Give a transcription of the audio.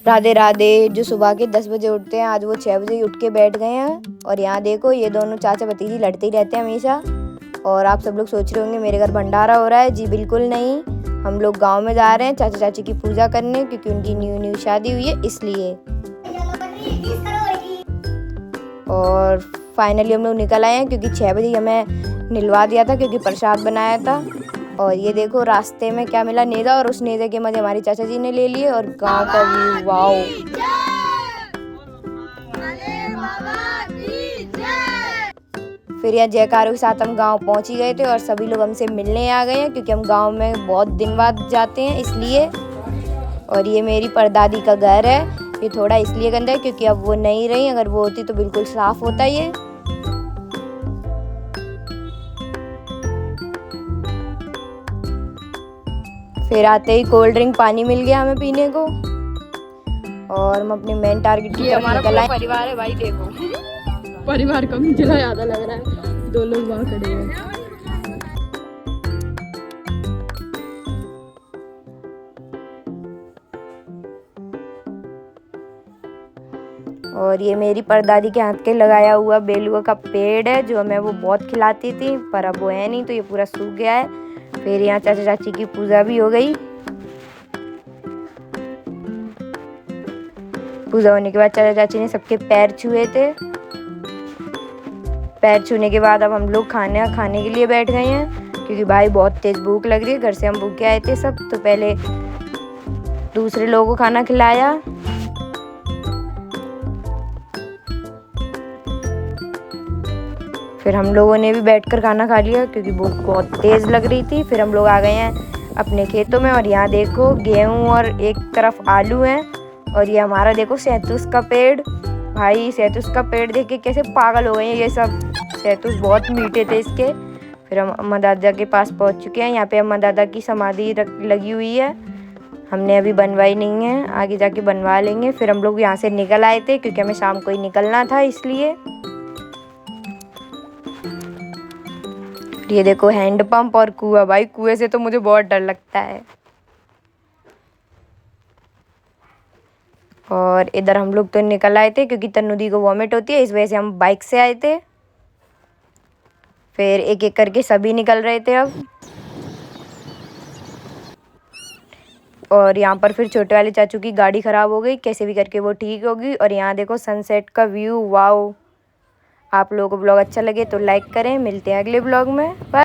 राधे राधे। जो सुबह के 10 बजे उठते हैं आज वो 6 बजे उठ के बैठ गए हैं। और यहाँ देखो ये दोनों चाचा भतीजी लड़ते ही रहते हैं हमेशा। और आप सब लोग सोच रहे होंगे मेरे घर भंडारा हो रहा है। जी बिल्कुल नहीं, हम लोग गांव में जा रहे हैं चाचा चाची की पूजा करने, क्योंकि उनकी न्यू शादी हुई है इसलिए। और फाइनली हम लोग निकल आए हैं क्योंकि 6 बजे हमें निलवा दिया था क्योंकि प्रसाद बनाया था। और ये देखो रास्ते में क्या मिला, नेज़ा, और उस नेज़े के मजे हमारी चाचा जी ने ले लिए। और गांव का व्यू, वाओ। फिर यहाँ जयकारों के साथ हम गांव पहुंच ही गए थे और सभी लोग हमसे मिलने आ गए हैं क्योंकि हम गांव में बहुत दिन बाद जाते हैं इसलिए। और ये मेरी परदादी का घर है। ये थोड़ा इसलिए गंदा है क्योंकि अब वो नहीं रही, अगर वो होती तो बिल्कुल साफ होता ये। फिर आते ही कोल्ड ड्रिंक पानी मिल गया हमें पीने को। और हम अपने मेन टारगेट की तरफ निकल आए। परिवार है भाई, देखो परिवार का मुझे ज्यादा लग रहा है। 2 लोग वहाँ खड़े हैं। और ये मेरी परदादी के हाथ के लगाया हुआ बेलुआ का पेड़ है जो हमें वो बहुत खिलाती थी, पर अब वो है नहीं तो ये पूरा सूख गया है। फिर यहाँ चाचा चाची की पूजा भी हो गई। पूजा होने के बाद चाचा चाची ने सबके पैर छुए थे। पैर छूने के बाद अब हम लोग खाने के लिए बैठ गए हैं क्योंकि भाई बहुत तेज भूख लग रही है। घर से हम भूखे आए थे सब, तो पहले दूसरे लोगों को खाना खिलाया। फिर हम लोगों ने भी बैठकर खाना खा लिया क्योंकि भूख बहुत तेज़ लग रही थी। फिर हम लोग आ गए हैं अपने खेतों में और यहाँ देखो गेहूँ और एक तरफ आलू हैं। और ये हमारा देखो सैतूस का पेड़। भाई सैतूस का पेड़ देख के कैसे पागल हो गए हैं ये सब। सैतूस बहुत मीठे थे इसके। फिर हम अम्मा दादा के पास पहुँच चुके हैं। यहाँ पे अम्मा दादा की समाधि लगी हुई है, हमने अभी बनवाई नहीं है, आगे जाके बनवा लेंगे। फिर हम लोग यहाँ से निकल आए थे क्योंकि हमें शाम को ही निकलना था इसलिए। ये देखो हैंडपंप और कुआं। भाई कुएं से तो मुझे बहुत डर लगता है। और इधर हम लोग तो निकल आए थे क्योंकि तन्नू दी को वॉमिट होती है, इस वजह से हम बाइक से आए थे। फिर एक एक करके सभी निकल रहे थे अब। और यहाँ पर फिर छोटे वाले चाचू की गाड़ी ख़राब हो गई, कैसे भी करके वो ठीक होगी। और यहाँ देखो सनसेट का व्यू, वाओ। आप लोगों को ब्लॉग अच्छा लगे तो लाइक करें। मिलते हैं अगले ब्लॉग में। बाय।